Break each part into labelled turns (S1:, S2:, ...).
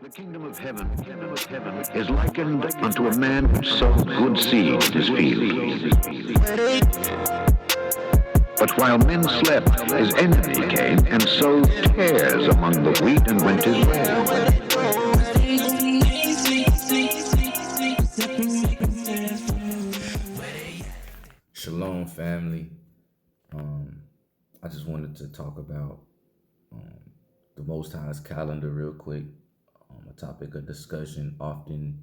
S1: The kingdom of heaven is likened unto a man which sowed good seed in his field. But while men slept, his enemy came and sowed tares among the wheat and went his way.
S2: Shalom, family. I just wanted to talk about the Most High's calendar real quick. A topic of discussion often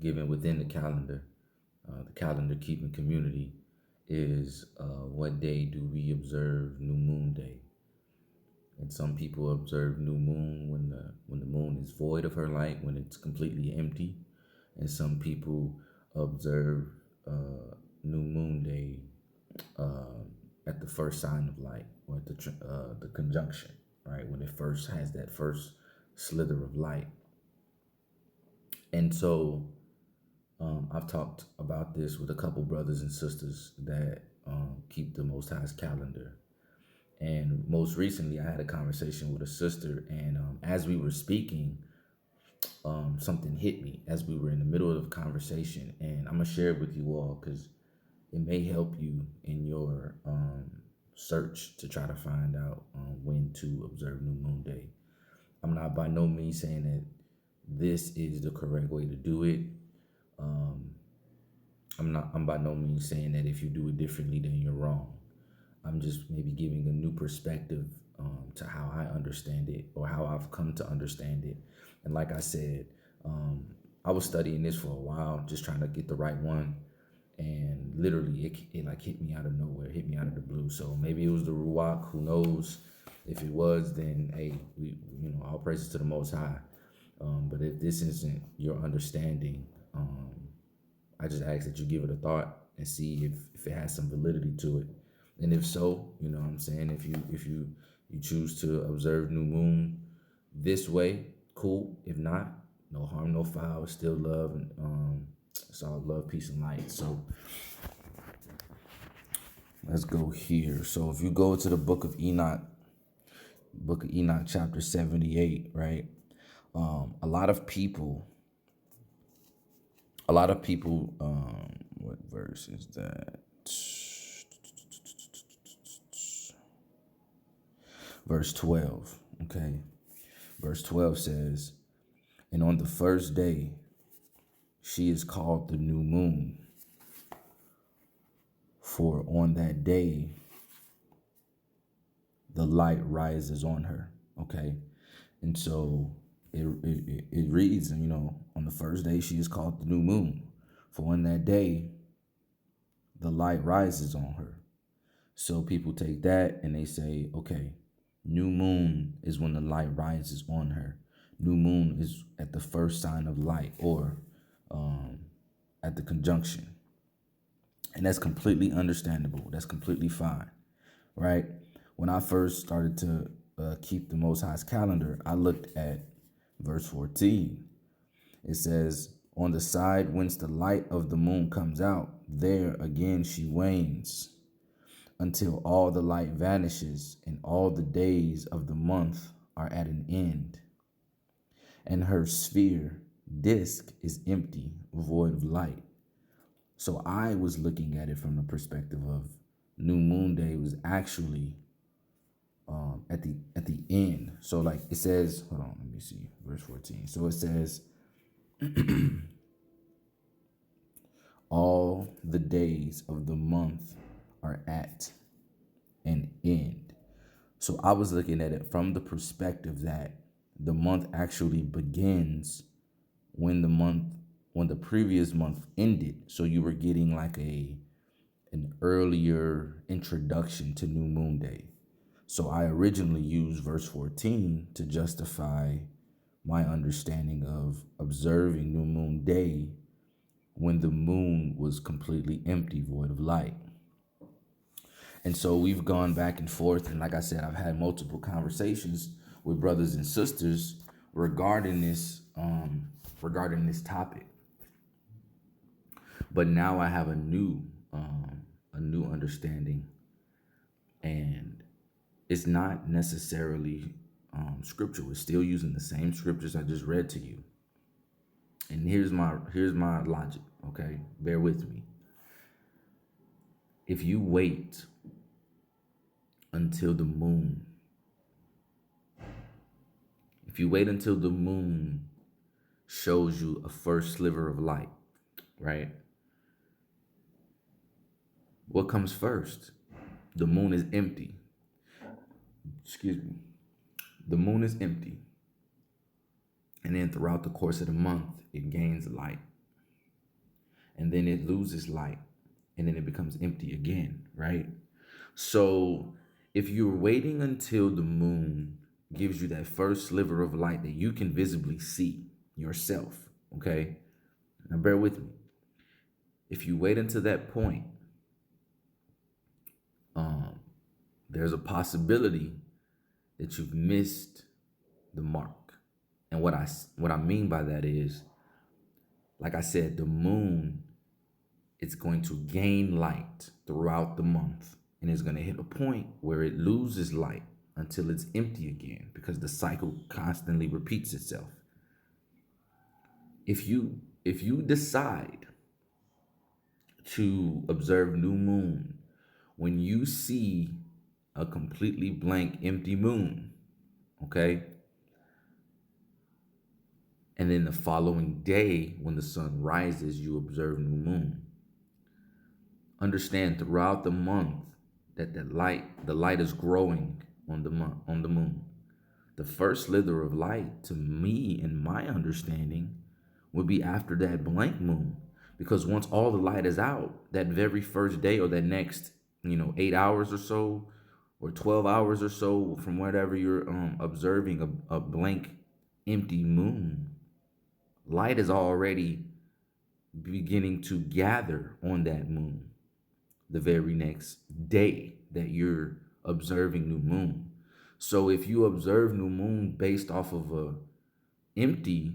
S2: given within the calendar keeping community is what day do we observe New Moon Day? And some people observe New Moon when the moon is void of her light, when it's completely empty, and some people observe New Moon Day at the first sign of light, or at the conjunction, right, when it first has that first slither of light. And so I've talked about this with a couple brothers and sisters that keep the Most High's calendar. And most recently, I had a conversation with a sister, and as we were speaking, something hit me as we were in the middle of the conversation, and I'm gonna share it with you all because it may help you in your search to try to find out when to observe New Moon Day. I'm not by no means saying that this is the correct way to do it. I'm by no means saying that if you do it differently, then you're wrong. I'm just maybe giving a new perspective to how I understand it, or how I've come to understand it. And like I said, I was studying this for a while, just trying to get the right one. And literally it like hit me out of nowhere, hit me out of the blue. So maybe it was the Ruach, who knows? If it was, then hey, all praises to the Most High. But if this isn't your understanding, I just ask that you give it a thought and see if it has some validity to it. And if so, you know what I'm saying, if you choose to observe New Moon this way, cool. If not, no harm, no foul. It's still love, and it's all love, peace, and light. So let's go here. So if you go to the book of Enoch chapter 78, right? A lot of people, what verse is that? Verse 12, okay? Verse 12 says, "And on the first day, she is called the new moon, for on that day, the light rises on her." Okay? And so it reads, on the first day, she is called the new moon, for on that day, the light rises on her. So people take that and they say, okay, new moon is when the light rises on her. New moon is at the first sign of light, or at the conjunction. And that's completely understandable. That's completely fine, right? When I first started to keep the Most High's calendar, I looked at verse 14. It says, "On the side whence the light of the moon comes out, there again she wanes, until all the light vanishes, and all the days of the month are at an end. And her sphere, disk, is empty, void of light." So I was looking at it from the perspective of New Moon Day was actually at the end. So like it says, hold on, let me see, verse 14. So it says, all the days of the month are at an end. So I was looking at it from the perspective that the month actually begins when the previous month ended. So you were getting like an earlier introduction to New Moon Day. So I originally used verse 14 to justify my understanding of observing New Moon Day when the moon was completely empty, void of light. And so we've gone back and forth, and like I said, I've had multiple conversations with brothers and sisters regarding this topic. But now I have a new understanding, and it's not necessarily scripture. We're still using the same scriptures I just read to you. And here's my logic, okay? Bear with me. If you wait until the moon, shows you a first sliver of light, right? What comes first? The moon is empty. Excuse me. The moon is empty. And then throughout the course of the month, it gains light. And then it loses light. And then it becomes empty again, right? So if you're waiting until the moon gives you that first sliver of light that you can visibly see yourself, okay? Now bear with me. If you wait until that point, there's a possibility that you've missed the mark. And what I mean by that is, like I said, the moon, it's going to gain light throughout the month, and it's going to hit a point where it loses light until it's empty again, because the cycle constantly repeats itself. If you decide to observe new moon when you see a completely blank empty moon, okay? And then the following day when the sun rises, you observe new moon. Understand throughout the month that the light is growing on the moon. The first slither of light, to me, in my understanding, would be after that blank moon. Because once all the light is out, that very first day or that next, 8 hours or so, or 12 hours or so from whatever you're observing a blank, empty moon, light is already beginning to gather on that moon the very next day that you're observing new moon. So if you observe new moon based off of a empty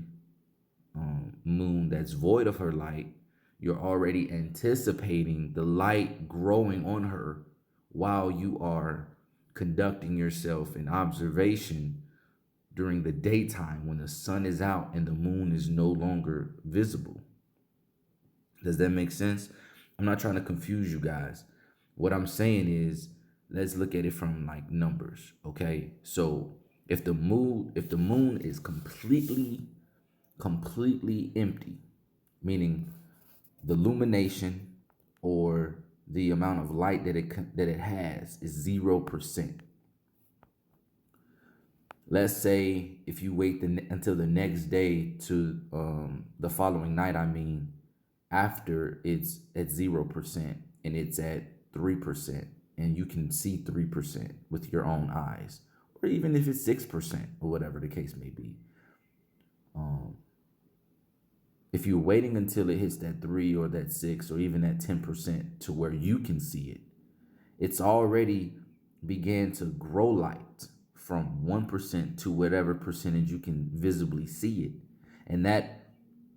S2: moon that's void of her light, you're already anticipating the light growing on her while you are conducting yourself in observation during the daytime when the sun is out and the moon is no longer visible. Does that make sense? I'm not trying to confuse you guys. What I'm saying is, let's look at it from like numbers, okay? So if the moon is completely empty, meaning the illumination or the amount of light that it has is 0%. Let's say if you wait until the next day to the following night, after it's at 0% and it's at 3%, and you can see 3% with your own eyes, or even if it's 6% or whatever the case may be. If you're waiting until it hits that 3 or that 6 or even that 10% to where you can see it, it's already began to grow light from 1% to whatever percentage you can visibly see it. And that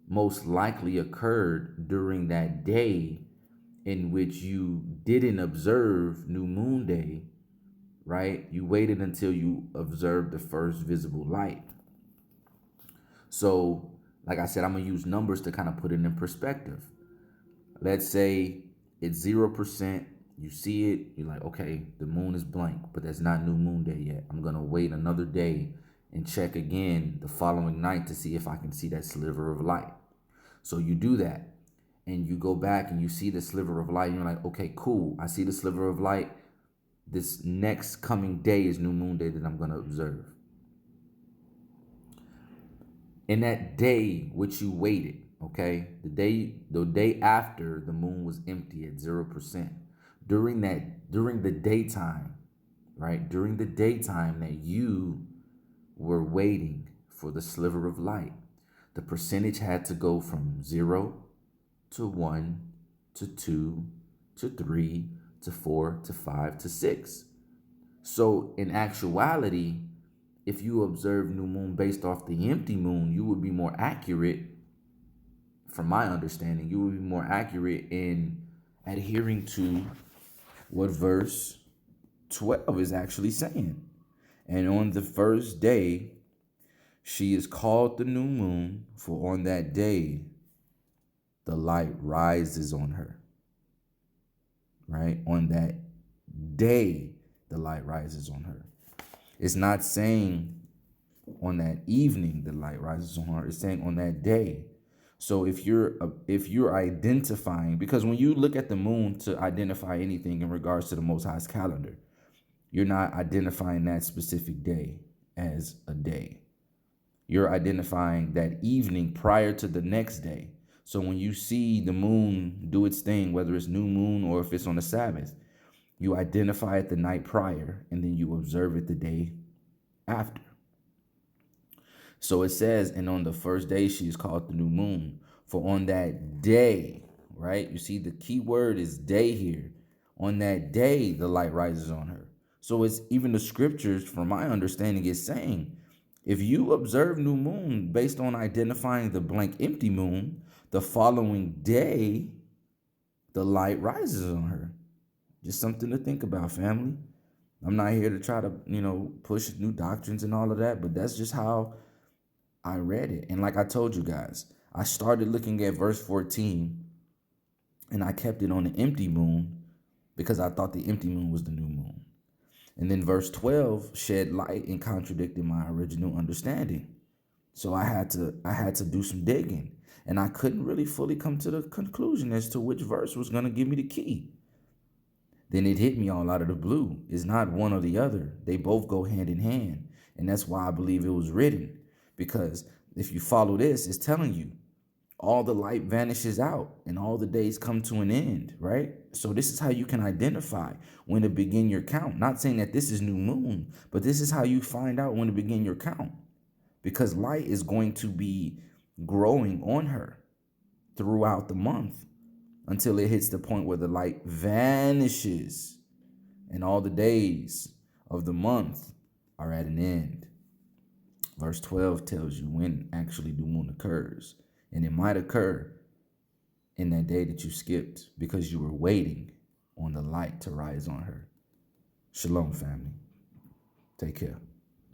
S2: most likely occurred during that day in which you didn't observe New Moon Day, right? You waited until you observed the first visible light. So, like I said, I'm going to use numbers to kind of put it in perspective. Let's say it's 0%. You see it. You're like, okay, the moon is blank, but that's not New Moon Day yet. I'm going to wait another day and check again the following night to see if I can see that sliver of light. So you do that, and you go back and you see the sliver of light, and you're like, okay, cool. I see the sliver of light. This next coming day is New Moon Day that I'm going to observe. In that day which you waited, okay, the day after the moon was empty at 0%, during the daytime, right, during the daytime that you were waiting for the sliver of light, the percentage had to go from 0 to 1 to 2 to 3 to 4 to 5 to 6. So in actuality, if you observe new moon based off the empty moon, you would be more accurate, from my understanding, you would be more accurate in adhering to what verse 12 is actually saying. And on the first day, she is called the new moon, for on that day, the light rises on her. Right? On that day, the light rises on her. It's not saying on that evening the light rises on her. It's saying on that day. So if you're identifying, because when you look at the moon to identify anything in regards to the Most High's calendar, you're not identifying that specific day as a day. You're identifying that evening prior to the next day. So when you see the moon do its thing, whether it's new moon or if it's on the Sabbath, you identify it the night prior and then you observe it the day after. So it says, and on the first day she is called the new moon, for on that day, right? You see the key word is day here. On that day, the light rises on her. So it's even the scriptures, from my understanding, is saying, if you observe new moon based on identifying the blank empty moon, the following day, the light rises on her. Just something to think about, family. I'm not here to try to, push new doctrines and all of that, but that's just how I read it. And like I told you guys, I started looking at verse 14 and I kept it on the empty moon because I thought the empty moon was the new moon. And then verse 12 shed light and contradicted my original understanding. So I had to do some digging, and I couldn't really fully come to the conclusion as to which verse was going to give me the key. Then it hit me all out of the blue. It's not one or the other. They both go hand in hand. And that's why I believe it was written. Because if you follow this, it's telling you all the light vanishes out and all the days come to an end, right? So this is how you can identify when to begin your count. Not saying that this is new moon, but this is how you find out when to begin your count. Because light is going to be growing on her throughout the month until it hits the point where the light vanishes and all the days of the month are at an end. Verse 12 tells you when actually the moon occurs. And it might occur in that day that you skipped because you were waiting on the light to rise on her. Shalom, family. Take care.